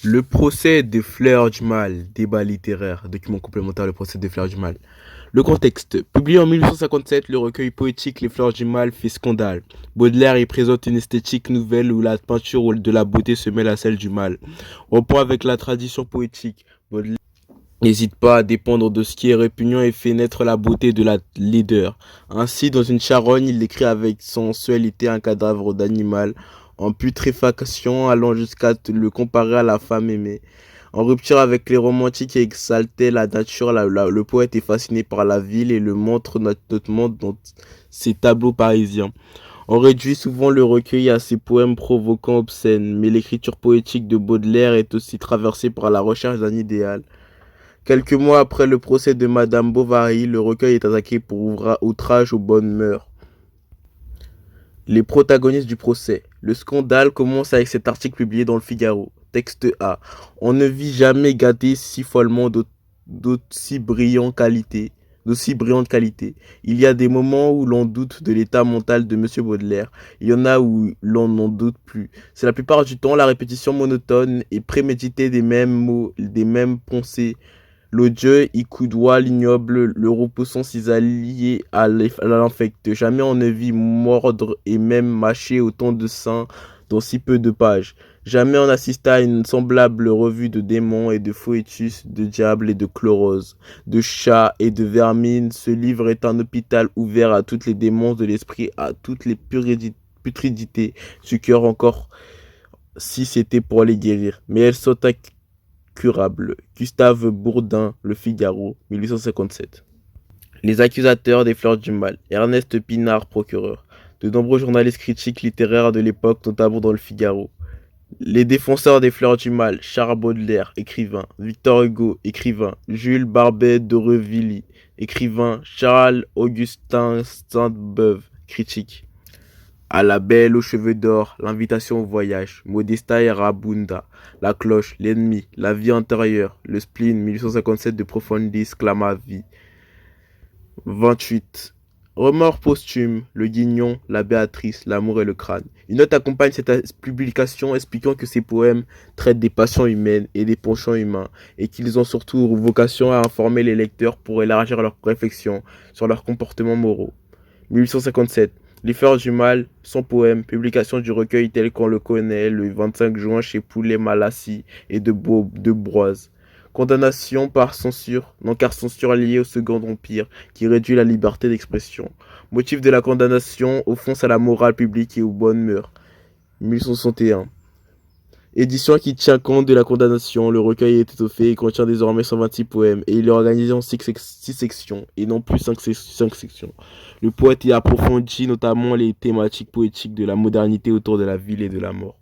Le procès des Fleurs du Mal, débat littéraire, document complémentaire, le procès des Fleurs du Mal. Le contexte. Publié en 1857, le recueil poétique Les Fleurs du Mal fait scandale. Baudelaire y présente une esthétique nouvelle où la peinture de la beauté se mêle à celle du mal. Au point avec la tradition poétique, Baudelaire n'hésite pas à dépendre de ce qui est répugnant et fait naître la beauté de la laideur. Ainsi, dans une charogne, il écrit avec sensualité un cadavre d'animal en putréfaction, allant jusqu'à le comparer à la femme aimée. En rupture avec les romantiques qui exaltaient la nature, le poète est fasciné par la ville et le montre notamment dans ses tableaux parisiens. On réduit souvent le recueil à ses poèmes provoquants obscènes, mais l'écriture poétique de Baudelaire est aussi traversée par la recherche d'un idéal. Quelques mois après le procès de Madame Bovary, le recueil est attaqué pour outrage aux bonnes mœurs. Les protagonistes du procès. Le scandale commence avec cet article publié dans le Figaro. Texte A. On ne vit jamais gâté si follement d'aussi brillante qualité. Il y a des moments où l'on doute de l'état mental de Monsieur Baudelaire. Il y en a où l'on n'en doute plus. C'est la plupart du temps la répétition monotone et préméditée des mêmes mots, des mêmes pensées. L'odieux y coudoie l'ignoble, le repoussant ses alliés à l'infecte. Jamais on ne vit mordre et même mâcher autant de sang dans si peu de pages. Jamais on assista à une semblable revue de démons et de foetus, de diables et de chloroses, de chats et de vermines. Ce livre est un hôpital ouvert à toutes les démons de l'esprit, à toutes les putridités du cœur encore, si c'était pour les guérir. Mais elles sont incurables. Gustave Bourdin, Le Figaro, 1857. Les accusateurs des Fleurs du Mal. Ernest Pinard, procureur. De nombreux journalistes critiques littéraires de l'époque, notamment dans Le Figaro. Les défenseurs des Fleurs du Mal. Charles Baudelaire, écrivain. Victor Hugo, écrivain. Jules Barbet d'Aurevilly, écrivain. Charles Augustin Sainte-Beuve, critique. À la belle aux cheveux d'or, l'invitation au voyage, Modesta et Rabunda, la cloche, l'ennemi, la vie antérieure, le spleen, 1857 de Profondis Clamavi. 28. Remords posthume, le guignon, la Béatrice, l'amour et le crâne. Une note accompagne cette publication expliquant que ces poèmes traitent des passions humaines et des penchants humains et qu'ils ont surtout vocation à informer les lecteurs pour élargir leurs réflexions sur leurs comportements moraux. 1857. Les Fleurs du Mal, son poème, publication du recueil tel qu'on le connaît le 25 juin chez Poulet-Malassis et de Broise. Condamnation par censure, non car censure liée au Second Empire, qui réduit la liberté d'expression. Motif de la condamnation, offense à la morale publique et aux bonnes mœurs. 1861. Édition qui tient compte de la condamnation, le recueil est étoffé et contient désormais 126 poèmes, et il est organisé en 6 sections, et non plus 5 sections. Le poète y approfondit notamment les thématiques poétiques de la modernité autour de la ville et de la mort.